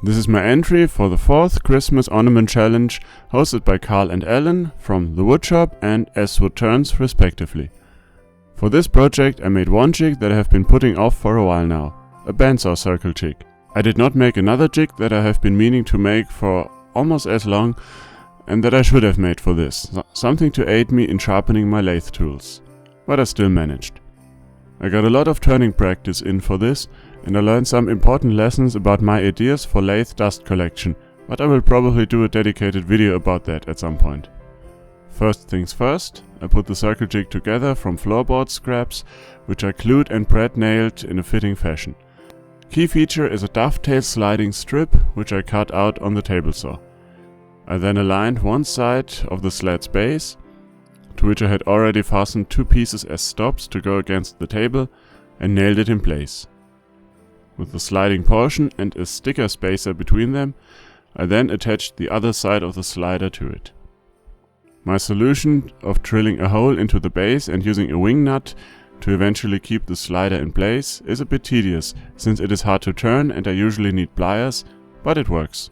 This is my entry for the 4th Christmas Ornament Challenge hosted by Carl and Ellen from The Woodshop and As Wood Turns respectively. For this project I made one jig that I have been putting off for a while now, a bandsaw circle jig. I did not make another jig that I have been meaning to make for almost as long and that I should have made for this, something to aid me in sharpening my lathe tools. But I still managed. I got a lot of turning practice in for this, and I learned some important lessons about my ideas for lathe dust collection, but I will probably do a dedicated video about that at some point. First things first, I put the circle jig together from floorboard scraps, which I glued and brad nailed in a fitting fashion. Key feature is a dovetail sliding strip, which I cut out on the table saw. I then aligned one side of the slat's base, to which I had already fastened 2 pieces as stops to go against the table, and nailed it in place. With the sliding portion and a sticker spacer between them, I then attached the other side of the slider to it. My solution of drilling a hole into the base and using a wing nut to eventually keep the slider in place is a bit tedious, since it is hard to turn and I usually need pliers, but it works.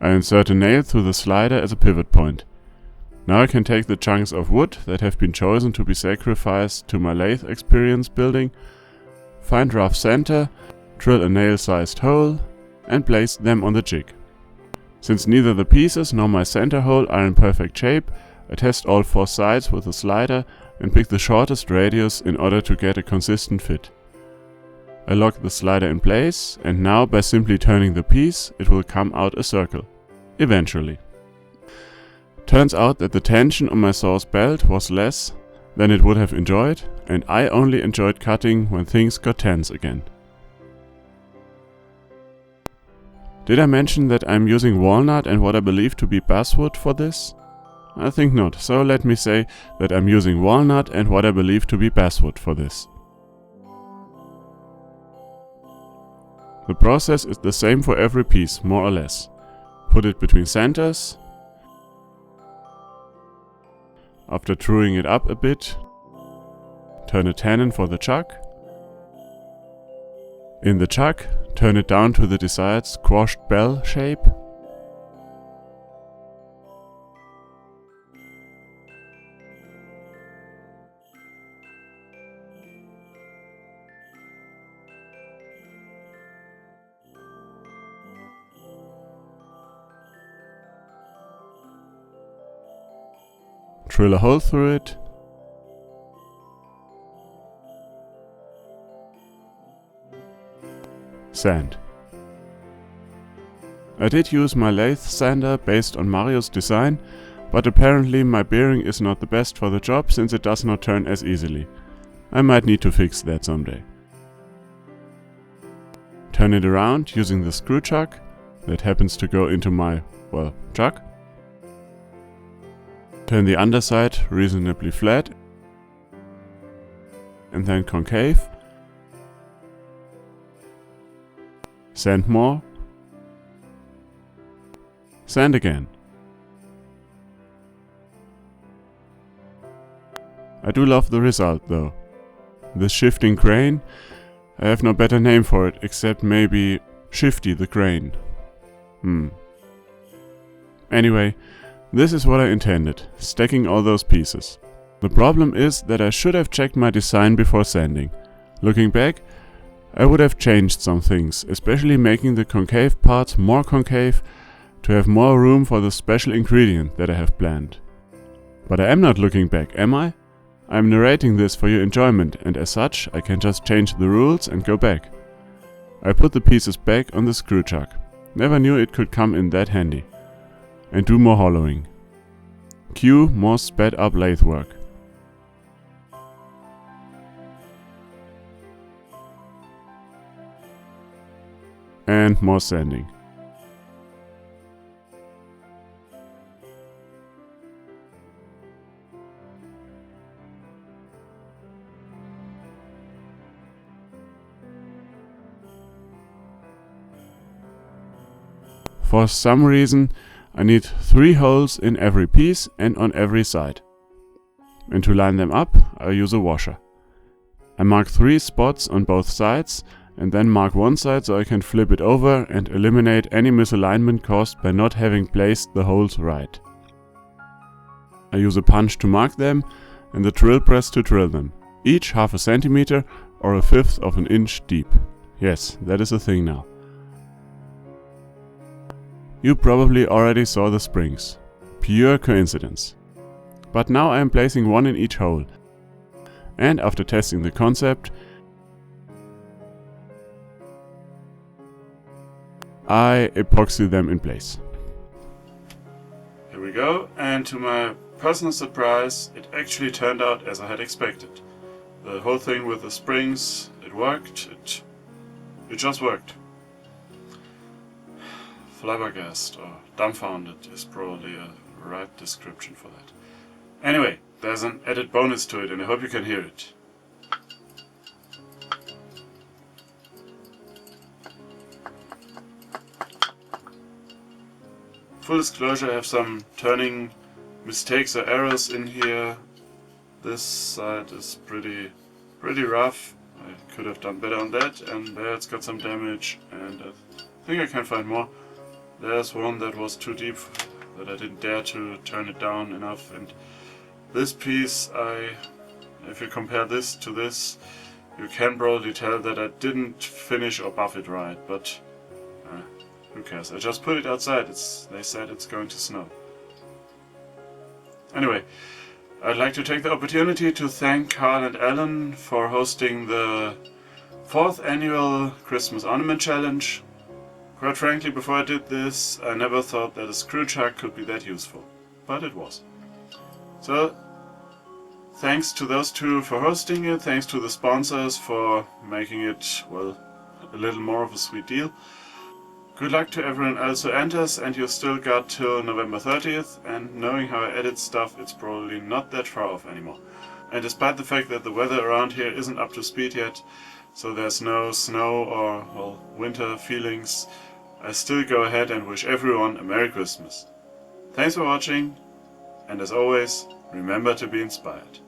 I insert a nail through the slider as a pivot point. Now I can take the chunks of wood that have been chosen to be sacrificed to my lathe experience building, find rough center, drill a nail-sized hole, and place them on the jig. Since neither the pieces nor my center hole are in perfect shape, I test all 4 sides with the slider and pick the shortest radius in order to get a consistent fit. I lock the slider in place, and now by simply turning the piece it will come out a circle. Eventually. Turns out that the tension on my saw's belt was less than it would have enjoyed, and I only enjoyed cutting when things got tense again. Did I mention that I'm using walnut and what I believe to be basswood for this? I think not, so let me say that I'm using walnut and what I believe to be basswood for this. The process is the same for every piece, more or less. Put it between centers. After truing it up a bit, turn a tenon for the chuck. In the chuck, turn it down to the desired squashed bell shape. Drill a hole through it. Sand. I did use my lathe sander based on Mario's design, but apparently my bearing is not the best for the job since it does not turn as easily. I might need to fix that someday. Turn it around using the screw chuck that happens to go into my, chuck. Turn the underside reasonably flat and then concave. Sand more. Sand again. I do love the result though. This shifting grain, I have no better name for it except maybe Shifty the grain. Anyway, this is what I intended, stacking all those pieces. The problem is that I should have checked my design before sanding. Looking back, I would have changed some things, especially making the concave parts more concave to have more room for the special ingredient that I have planned. But I am not looking back, am I? I am narrating this for your enjoyment, and as such I can just change the rules and go back. I put the pieces back on the screw chuck. Never knew it could come in that handy. And do more hollowing. Cue more sped up lathe work. And more sanding. For some reason, I need 3 holes in every piece and on every side. And to line them up, I use a washer. I mark 3 spots on both sides and then mark one side so I can flip it over and eliminate any misalignment caused by not having placed the holes right. I use a punch to mark them and the drill press to drill them, each half a centimeter or 1/5 of an inch deep. Yes, that is a thing now. You probably already saw the springs. Pure coincidence. But now I am placing one in each hole. And after testing the concept, I epoxy them in place. Here we go, and to my personal surprise, it actually turned out as I had expected. The whole thing with the springs, it worked, it just worked. Flabbergasted or dumbfounded is probably a right description for that. Anyway, there's an added bonus to it and I hope you can hear it. Full disclosure, I have some turning mistakes or errors in here. This side is pretty rough. I could have done better on that, and there it's got some damage, and I think I can find more. There's one that was too deep that I didn't dare to turn it down enough, and this piece, if you compare this to this, you can probably tell that I didn't finish or buff it right, but who cares? I just put it outside. They said it's going to snow. Anyway, I'd like to take the opportunity to thank Carl and Alan for hosting the 4th annual Christmas Ornament Challenge. Quite frankly, before I did this, I never thought that a screw chuck could be that useful, but it was. So, thanks to those two for hosting it, thanks to the sponsors for making it, well, a little more of a sweet deal. Good luck to everyone else who enters, and you still got till November 30th, and knowing how I edit stuff, it's probably not that far off anymore. And despite the fact that the weather around here isn't up to speed yet, so there's no snow or, well, winter feelings, I still go ahead and wish everyone a Merry Christmas. Thanks for watching, and as always, remember to be inspired.